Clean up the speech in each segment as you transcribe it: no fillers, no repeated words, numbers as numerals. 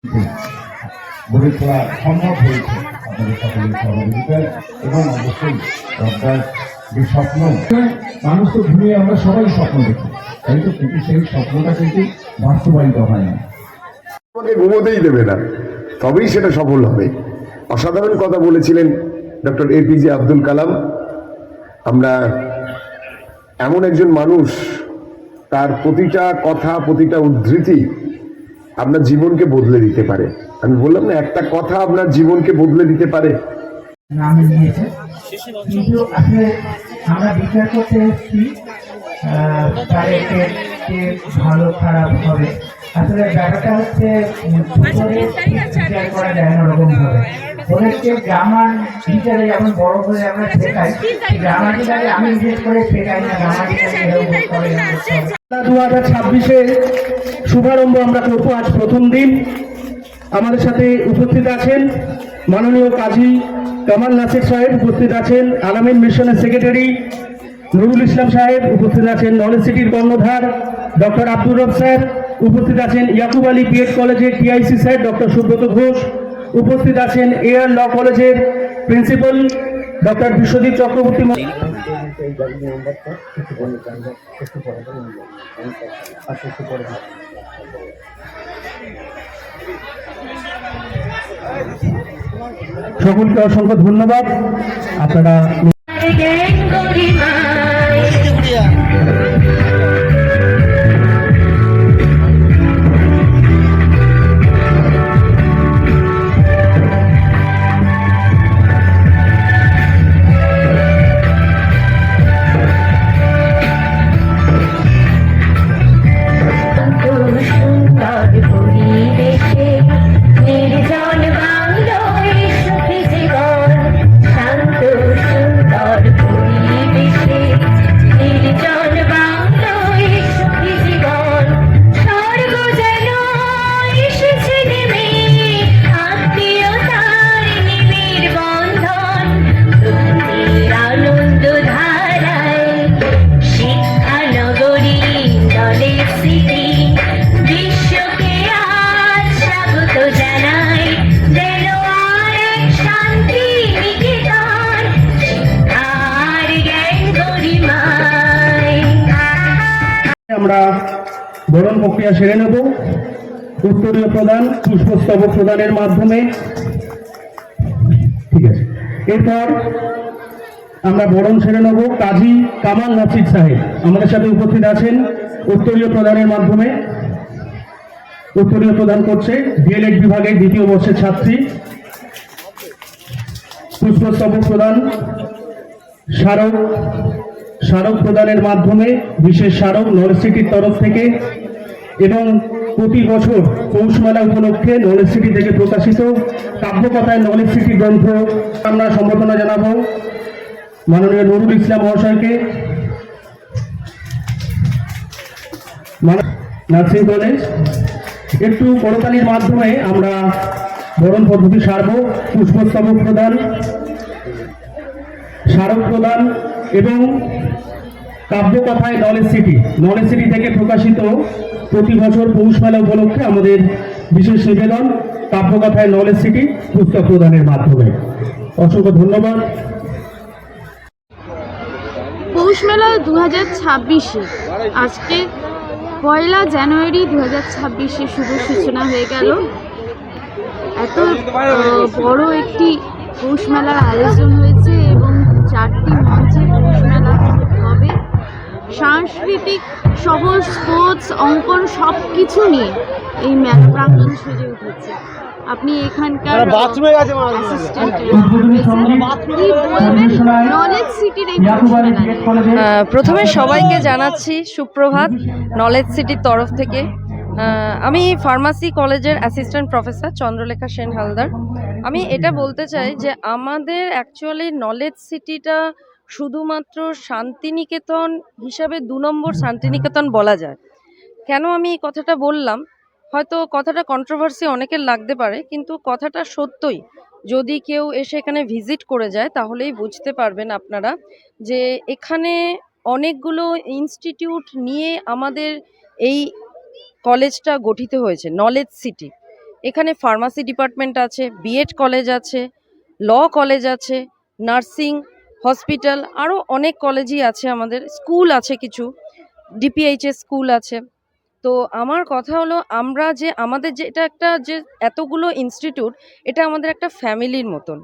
গড়ে তোলা সম্ভব হয়েছে আপনাদের সকলের সহযোগিতায় এবং অবশ্যই আপনার যে স্বপ্ন মানুষ তো ঘুমিয়ে আমরা সবাই স্বপ্ন দেখি, তাই তো, কিন্তু সেই স্বপ্নটা কিন্তু বাস্তবায়িত হয় না। আমাকে ঘুমোতেই দেবে না, তবেই সেটা সফল হবে। অসাধারণ কথা বলেছিলেন ডক্টর APJ আব্দুল কালাম। আমরা এমন একজন মানুষ, তার প্রতিটা কথা, প্রতিটা উদ্ধৃতি আপনার জীবনকে বদলে দিতে পারে। আমি বললাম না, একটা কথা আপনার জীবনকে বদলে দিতে পারে। নাম নিয়েছে, কিন্তু আসলে আমরা বিচার করতে এসেছি ভালো খারাপ হবে। আসলে ব্যাপারটা হচ্ছে বিচার করা যায় না ওরকম ভাবে। ওদেরকে গ্রামার টিচারে যেমন বড় করে আমরা শেখাই, গ্রামার টিচারে আমি বিশেষ করে শেখাই না, গ্রামার টিচারে 2026-এ শুভারম্ভ আমরা করবো। আজ প্রথম দিন। আমাদের সাথে উপস্থিত আছেন মাননীয় কাজী কামাল নাসির সাহেব, উপস্থিত আছেন আলামিন মিশনের সেক্রেটারি নুরুল ইসলাম সাহেব, উপস্থিত আছেন নলেজ সিটির কর্ণধার ডক্টর আব্দুর রব স্যার, উপস্থিত আছেন ইয়াকুব আলী বিএড কলেজের TIC sir doctor Subrata Ghosh, উপস্থিত আছেন AR ল কলেজের প্রিন্সিপাল ডক্টর বিশ্বজিৎ চক্রবর্তী। সকলকে অসংখ্য ধন্যবাদ। আপনারা আমরা বরণ প্রক্রিয়া সেরে নেব। উত্তরীয় প্রদান, পুষ্পস্তবক প্রদানের মাধ্যমে। ঠিক আছে, এরপর আমরা বরণ সেরে নেব। কাজী কামাল নাসির সাহেব আমাদের সাথে উপস্থিত আছেন উত্তরীয় প্রদানের মাধ্যমে। উত্তরীয় প্রদান করছে DLED বিভাগের 2য় বর্ষের ছাত্রী। পুষ্পস্তবক প্রদান, স্মারক প্রদানের মাধ্যমে বিশেষ স্মারক নলেজ সিটির তরফ থেকে, এবং প্রতি বছর পৌষ মেলা উপলক্ষে নলেজ সিটি থেকে প্রকাশিত কাব্যকথায় নলেজ সিটি গ্রন্থ। আমরা সম্বর্ধনা জানাবো মাননীয় নুরুল ইসলাম মহাশয়কে, নার্সিং কলেজ। একটু করতালির মাধ্যমে আমরা বরণ পদ্ধতি সারব। পুষ্পস্তবক প্রদান, স্মারক প্রদান এবং কাব্যকথায় নলেজ সিটি থেকে প্রকাশিত প্রতি বছর পৌষ মেলা উপলক্ষে আমাদের বিশেষ নিবেদন কাব্যকথায় নলেজ সিটি পুস্তক প্রদানের মাধ্যমে। অসংখ্য ধন্যবাদ। পৌষ মেলা 2026-এ আজকে 1 জানুয়ারি 2026-এ শুভ সূচনা হয়ে গেল। এত বড় একটি পৌষ মেলার আয়োজন হয়েছে এবং 4টি মঞ্চে পৌষ মেলা হবে। সাংস্কৃতিক সহ স্পোর্টস, অঙ্কন সব কিছু নিয়ে এই মেলা প্রাঙ্গণ সেজে উঠেছে। আপনি এখানকার প্রথমে সবাইকে জানাচ্ছি সুপ্রভাত নলেজ সিটির তরফ থেকে। আমি ফার্মাসি কলেজের অ্যাসিস্ট্যান্ট প্রফেসর চন্দ্রলেখা সেন হালদার। আমি এটা বলতে চাই যে আমাদের অ্যাকচুয়ালি নলেজ সিটিটা শুধুমাত্র শান্তিনিকেতন হিসাবে 2 নম্বর শান্তিনিকেতন বলা যায়। কেন আমি এই কথাটা বললাম, হয়তো কথাটা কন্ট্রোভার্সি অনেকের লাগতে পারে, কিন্তু কথাটা সত্যই। যদি কেউ এসে এখানে ভিজিট করে যায় তাহলেই বুঝতে পারবেন আপনারা যে এখানে অনেকগুলো ইনস্টিটিউট নিয়ে আমাদের এই কলেজটা গঠিত হয়েছে নলেজ সিটি। এখানে ফার্মাসি ডিপার্টমেন্ট আছে, বিএড কলেজ আছে, ল কলেজ আছে, নার্সিং হসপিটাল, আরও অনেক কলেজই আছে, আমাদের স্কুল আছে, কিছু ডিপিএইচএস স্কুল আছে। তো আমার কথা হলো, আমরা যে আমাদের যে এটা একটা যে এতগুলো ইনস্টিটিউট, এটা আমাদের একটা ফ্যামিলির মতন।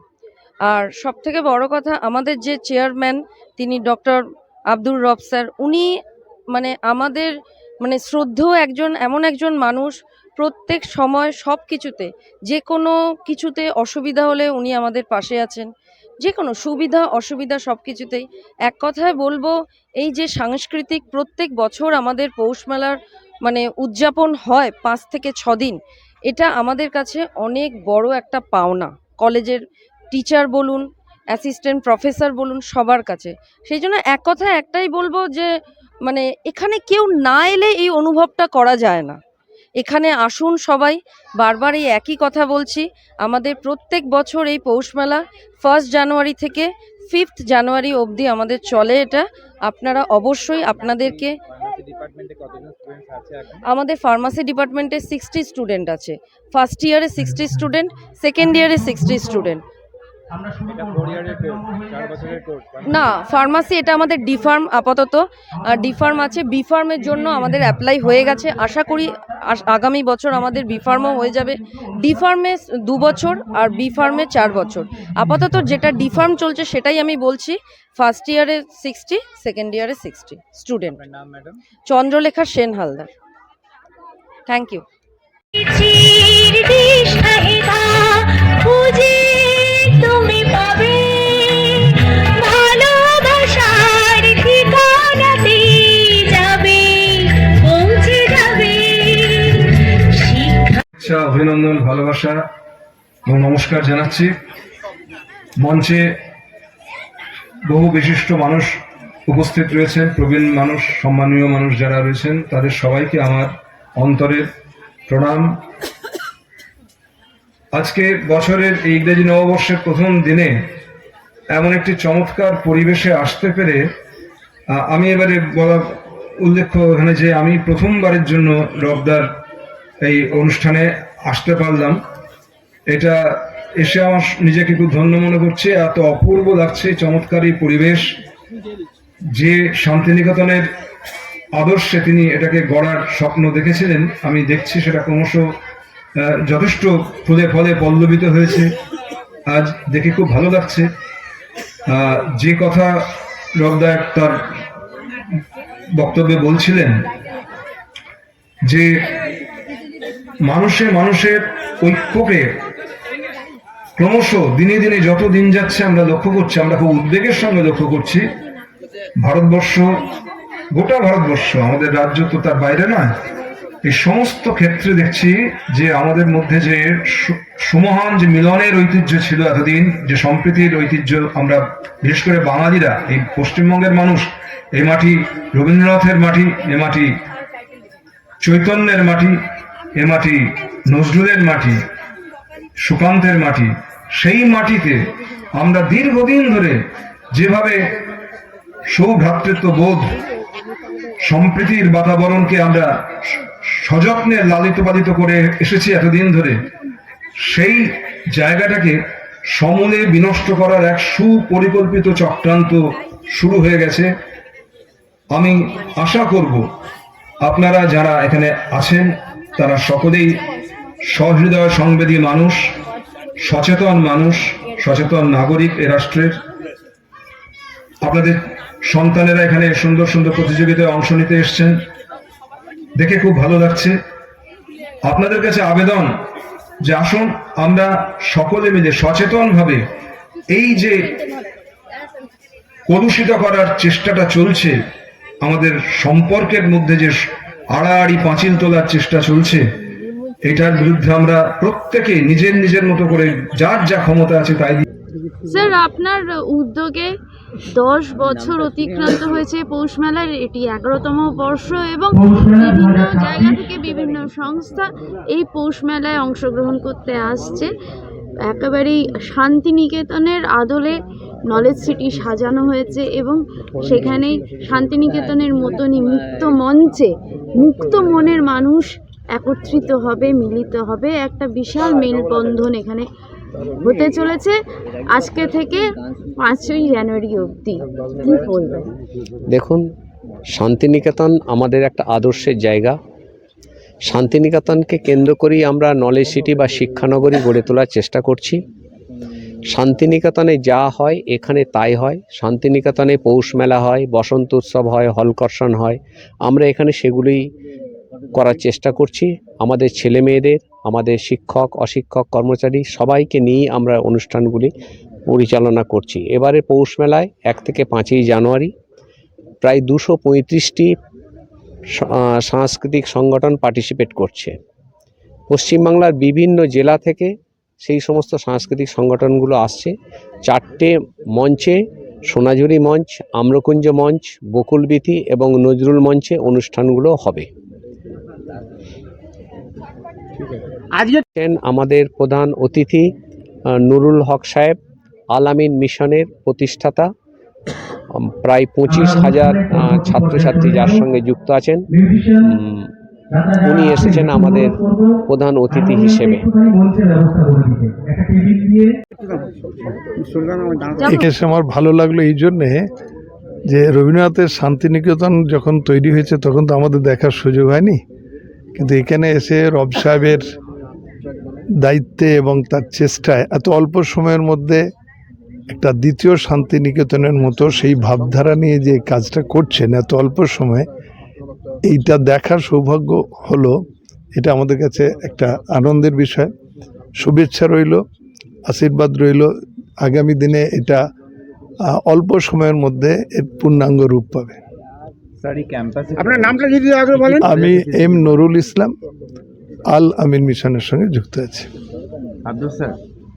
আর সবথেকে বড় কথা, আমাদের যে চেয়ারম্যান তিনি ডক্টর আব্দুর রব স্যার, উনি মানে আমাদের মানে শ্রদ্ধেয় একজন, এমন একজন মানুষ, প্রত্যেক সময় সব কিছুতে, যে কোনো কিছুতে অসুবিধা হলে উনি আমাদের পাশে আছেন, যে কোনো সুবিধা অসুবিধা সব কিছুতেই। এক কথায় বলবো, এই যে সাংস্কৃতিক প্রত্যেক বছর আমাদের পৌষ মেলার মানে উদযাপন হয় 5 থেকে 6 দিন, এটা আমাদের কাছে অনেক বড় একটা পাওনা, কলেজের টিচার বলুন, অ্যাসিস্ট্যান্ট প্রফেসর বলুন, সবার কাছে। সেই জন্য এক কথা একটাই বলবো যে মানে এখানে কেউ না এলে এই অনুভবটা করা যায় না। এখানে আসুন সবাই, বারবার এই একই কথা বলছি, আমাদের প্রত্যেক বছর এই পৌষ মেলা 1 জানুয়ারি থেকে 5 জানুয়ারি অবধি আমাদের চলে। এটা আপনারা অবশ্যই আপনাদেরকে, আমাদের ফার্মাসি ডিপার্টমেন্টে 60 স্টুডেন্ট আছে, ফার্স্ট ইয়ারে 60 স্টুডেন্ট, সেকেন্ড ইয়ারে 60 স্টুডেন্ট। না, ফার্মাসি এটা আমাদের ডিফার্ম আপাতত, ডিফার্ম আছে, বিফার্মের জন্য আমাদের অ্যাপ্লাই হয়ে গেছে। আশা করি আগামী বছর আমাদের বিফার্মও হয়ে যাবে। ডিফার্মে 2 বছর আর বিফার্মে 4 বছর। আপাতত যেটা ডিফার্ম চলছে সেটাই আমি বলছি। ফার্স্ট ইয়ারে 60, সেকেন্ড ইয়ারে 60 student. Chandralekha Sen Haldar. Thank you. তুমি পাবে ভালোবাসার ঠিকানাতে যাবে, পৌঁছে যাবে ইচ্ছা, অভিনন্দন, ভালোবাসা এবং নমস্কার জানাচ্ছি। মঞ্চে বহু বিশিষ্ট মানুষ উপস্থিত রয়েছেন, প্রবীণ মানুষ, সম্মানীয় মানুষ যারা রয়েছেন, তাদের সবাইকে আমার অন্তরের প্রণাম। আজকে বছরের এই ইংরেজি নববর্ষের প্রথম দিনে এমন একটি চমৎকার পরিবেশে আসতে পেরে আমি এবারে বলা উল্লেখ্য এখানে যে আমি প্রথমবারের জন্য রবদার এই অনুষ্ঠানে আসতে পারলাম। এটা এসে আমার নিজেকে খুব ধন্য মনে করছে। এত অপূর্ব লাগছে চমৎকার এই পরিবেশ। যে শান্তিনিকেতনের আদর্শে তিনি এটাকে গড়ার স্বপ্ন দেখেছিলেন, আমি দেখছি সেটা ক্রমশ যথেষ্ট ফুলে ফলে পল্লবিত হয়েছে। আজ দেখে খুব ভালো লাগছে। যে কথা রবদা তার বক্তব্যে বলছিলেন যে মানুষের ঐক্যকে ক্রমশ দিনে দিনে যত দিন যাচ্ছে আমরা লক্ষ্য করছি, আমরা খুব উদ্বেগের সঙ্গে লক্ষ্য করছি। ভারতবর্ষ, গোটা ভারতবর্ষ, আমাদের রাজ্য তো তার বাইরে নয়, এই সমস্ত ক্ষেত্রে দেখছি যে আমাদের মধ্যে যে সুমহান যে মিলনের ঐতিহ্য ছিল এতদিন, যে সম্প্রীতির ঐতিহ্য, আমরা বিশেষ করে বাঙালিরা, এই পশ্চিমবঙ্গের মানুষ, এই মাটি রবীন্দ্রনাথের মাটি, এ মাটি চৈতন্যের মাটি, এ মাটি নজরুলের মাটি, সুকান্তের মাটি। সেই মাটিতে আমরা দীর্ঘদিন ধরে যেভাবে সৌভ্রাতৃত্ব বোধ, সম্প্রীতির বাতাবরণকে আমরা সযত্নে লালিত পালিত করে এসেছি এতদিন ধরে, সেই জায়গাটাকে সমূলে বিনষ্ট করার এক সুপরিকল্পিত চক্রান্ত শুরু হয়ে গেছে। আমি আশা করব আপনারা যারা এখানে আছেন তারা সকলেই সহৃদয় সংবেদী মানুষ, সচেতন মানুষ, সচেতন নাগরিক এ রাষ্ট্রের। আপনাদের সন্তানেরা এখানে সুন্দর সুন্দর প্রতিযোগিতায় অংশ নিতে এসছেন, দেখে খুব ভালো লাগছে। আপনাদের কাছে আবেদন যে আসুন আমরা সকলে মিলে সচেতনভাবে এই যে কলুষিত করার চেষ্টাটা চলছে, আমাদের সম্পর্কের মধ্যে যে আড়াআড়ি পাঁচিল তোলার চেষ্টা চলছে, এটার বিরুদ্ধে আমরা প্রত্যেকে নিজের নিজের মতো করে যার যা ক্ষমতা আছে তাই। স্যার, আপনার উদ্যোগে 10 বছর অতিক্রান্ত হয়েছে পৌষ মেলার, এটি 11তম বর্ষ এবং বিভিন্ন জায়গা থেকে বিভিন্ন সংস্থা এই পৌষ মেলায় অংশগ্রহণ করতে আসছে। একেবারেই শান্তিনিকেতনের আদলে নলেজ সিটি সাজানো হয়েছে এবং সেখানেই শান্তিনিকেতনের মতনই মুক্ত মঞ্চে মুক্ত মনের মানুষ একত্রিত হবে, মিলিত হবে, একটা বিশাল মেলবন্ধন এখানে হতে চলেছে আজকে থেকে 5ই জানুয়ারি অবধি। কি বলবেন? দেখুন, শান্তিনিকেতন আমাদের একটা আদর্শের জায়গা। শান্তিনিকেতনকে কেন্দ্র করেই আমরা নলেজ সিটি বা শিক্ষানগরী গড়ে তোলার চেষ্টা করছি। শান্তিনিকেতনে যা হয় এখানে তাই হয়। শান্তিনিকেতনে পৌষ মেলা হয়, বসন্ত উৎসব হয়, হলকর্ষণ হয়। আমরা এখানে সেগুলোই করার চেষ্টা করছি। আমাদের ছেলে মেয়েদের, আমাদের শিক্ষক অশিক্ষক কর্মচারী সবাইকে নিয়েই আমরা অনুষ্ঠানগুলি পরিচালনা করছি। এবারে পৌষ মেলায় 1 থেকে 5ই জানুয়ারি প্রায় 235টি সাংস্কৃতিক সংগঠন পার্টিসিপেট করছে। পশ্চিমবাংলার বিভিন্ন জেলা থেকে সেই সমস্ত সাংস্কৃতিক সংগঠনগুলো আসছে। 4টে মঞ্চে, সোনাঝুরি মঞ্চ, আম্রকুঞ্জ মঞ্চ, বকুলবীথি এবং নজরুল মঞ্চে অনুষ্ঠানগুলো হবে। আজকে আমাদের প্রধান অতিথি নুরুল হক সাহেব, আল আমিন মিশনের প্রতিষ্ঠাতা। প্রায় 25,000 ছাত্রছাত্রী যার সঙ্গে যুক্ত আছেন। উনি এসেছেন আমাদের প্রধান অতিথি হিসেবে। এসে আমার ভালো লাগলো এই জন্যে যে রবীন্দ্রনাথের শান্তিনিকেতন যখন তৈরি হয়েছে তখন তো আমাদের দেখার সুযোগ হয়নি, কিন্তু এখানে এসে রব সাহেবের দায়িত্বে এবং তার চেষ্টায় এত অল্প সময়ের মধ্যে একটা দ্বিতীয় শান্তিনিকেতনের মতো সেই ভাবধারা নিয়ে যে কাজটা করছেন এত অল্প সময়ে, এইটা দেখার সৌভাগ্য হলো। এটা আমাদের কাছে একটা আনন্দের বিষয়। শুভেচ্ছা রইল, আশীর্বাদ রইল, আগামী দিনে এটা অল্প সময়ের মধ্যে এর পূর্ণাঙ্গ রূপ পাবে। আপনার নামটা যদি আগে বলেন। আমি এম নুরুল ইসলাম, আল আমিন মিশনের সঙ্গে যুক্ত আছি। আব্দুল স্যার,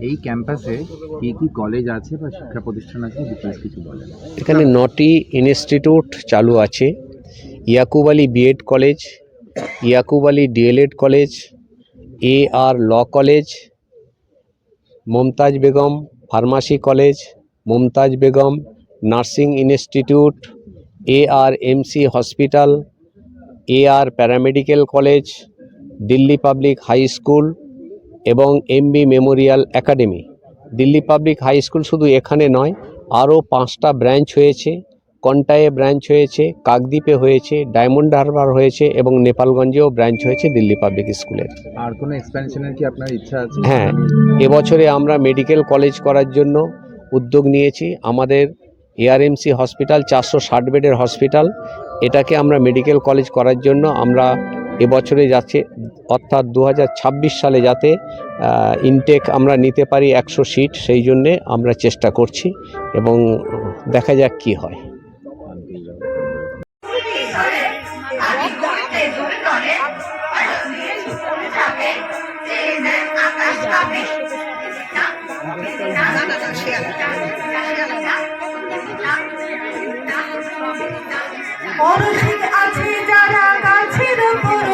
এই ক্যাম্পাসে কি কি কলেজ আছে বা শিক্ষা প্রতিষ্ঠান আছে, ডিটেইলস কিছু বলেন। এখানে 9টি ইনস্টিটিউট চালু আছে। Yakub Ali B Ed college, Yakub Ali D El Ed college, AR law college, Mumtaz Begum pharmacy college, Mumtaz Begum nursing institute, ARMC hospital, AR paramedical college, Delhi public high school এবং MB memorial academy. Delhi public high school শুধু এখানে নয়, আরও 5টা ব্রাঞ্চ হয়েছে। কন্টায়ে ব্রাঞ্চ হয়েছে, কাকদ্বীপে হয়েছে, ডায়মন্ড হারবার হয়েছে এবং নেপালগঞ্জেও ব্রাঞ্চ হয়েছে দিল্লি পাবলিক স্কুলের। আর কোনো এক্সপেনশনের কি আপনার ইচ্ছা আছে? হ্যাঁ, এবছরে আমরা মেডিকেল কলেজ করার জন্য উদ্যোগ নিয়েছি। আমাদের ARMC হসপিটাল 460 বেডের হসপিটাল, এটাকে আমরা মেডিকেল কলেজ করার জন্য আমরা এবছরে যাচ্ছে, অর্থাৎ 2026 সালে যাতে ইনটেক আমরা নিতে পারি 100 সিট, সেই জন্যে আমরা চেষ্টা করছি এবং দেখা যাক কি হয়। আছে যারা গাছের উপর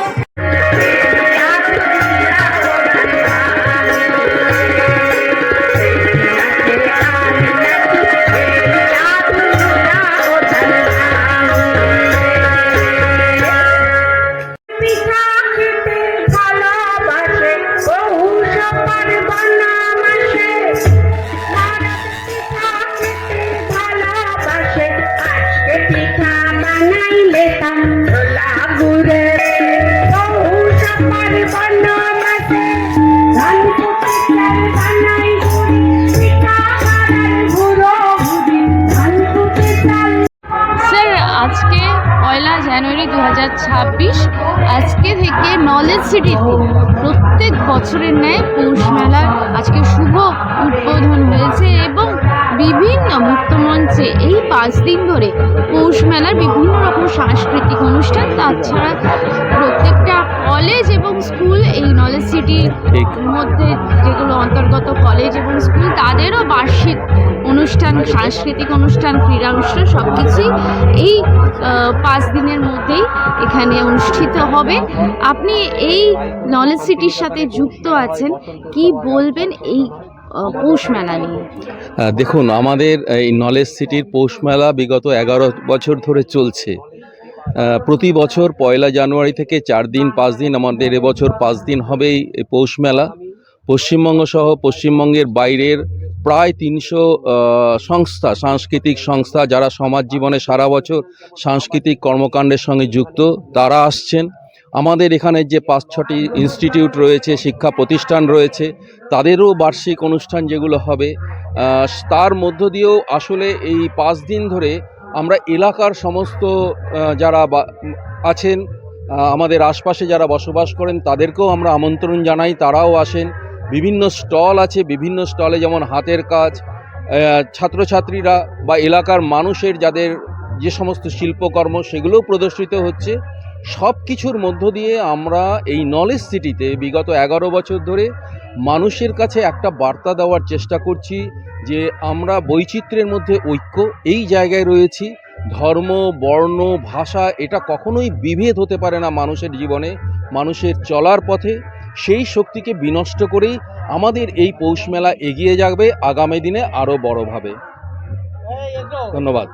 আজকে 1 জানুয়ারি 2026, আজকে থেকে নলেজ সিটিতে প্রত্যেক বছরের ন্যায় পৌষ মেলার আজকে শুভ উদ্বোধন হয়েছে এবং বিভিন্ন মুক্তমঞ্চে এই 5 দিন ধরে পৌষ মেলার বিভিন্ন রকম সাংস্কৃতিক অনুষ্ঠান, তাছাড়া প্রত্যেকটা কলেজ এবং স্কুল, এই নলেজ সিটির মধ্যে যেগুলো অন্তর্গত কলেজ এবং স্কুল, তাদেরও বার্ষিক অনুষ্ঠান, সাংস্কৃতিক অনুষ্ঠান, ক্রীড়া অনুষ্ঠান সব কিছুই এই 5 দিনের মধ্যেই এখানে অনুষ্ঠিত হবে। আপনি এই নলেজ সিটির সাথে যুক্ত আছেন, কি বলবেন এই পৌষ মেলা নিয়ে? দেখুন, আমাদের এই নলেজ সিটির পৌষ মেলা বিগত 11 বছর ধরে চলছে। প্রতি বছর 1 জানুয়ারি থেকে 4 দিন 5 দিন, আমাদের এবছর 5 দিন হবেই এই পৌষ মেলা। পশ্চিমবঙ্গ সহ পশ্চিমবঙ্গের বাইরের প্রায় 300 সংস্থা, সাংস্কৃতিক সংস্থা যারা সমাজ জীবনে সারা বছর সাংস্কৃতিক কর্মকাণ্ডের সঙ্গে যুক্ত, তারা আসছেন। আমাদের এখানে যে 5-6টি ইনস্টিটিউট রয়েছে, শিক্ষা প্রতিষ্ঠান রয়েছে, তাদেরও বার্ষিক অনুষ্ঠান যেগুলো হবে, তার মধ্য দিয়েও আসলে এই 5 দিন ধরে আমরা এলাকার সমস্ত যারা আছেন, আমাদের আশপাশে যারা বসবাস করেন, তাদেরকেও আমরা আমন্ত্রণ জানাই, তারাও আসেন। বিভিন্ন স্টল আছে, বিভিন্ন স্টলে যেমন হাতের কাজ, ছাত্রছাত্রীরা বা এলাকার মানুষের যাদের যে সমস্ত শিল্পকর্ম, সেগুলোও প্রদর্শিত হচ্ছে। সব কিছুর মধ্য দিয়ে আমরা এই নলেজ সিটিতে বিগত 11 বছর ধরে মানুষের কাছে একটা বার্তা দেওয়ার চেষ্টা করছি যে আমরা বৈচিত্র্যের মধ্যে ঐক্য, এই জায়গায় রয়েছি। ধর্ম, বর্ণ, ভাষা এটা কখনোই বিভেদ হতে পারে না মানুষের জীবনে, মানুষের চলার পথে। সেই শক্তিকে বিনষ্ট করেই আমাদের এই পৌষ মেলা এগিয়ে যাবে আগামী দিনে আরও বড়োভাবে। ধন্যবাদ।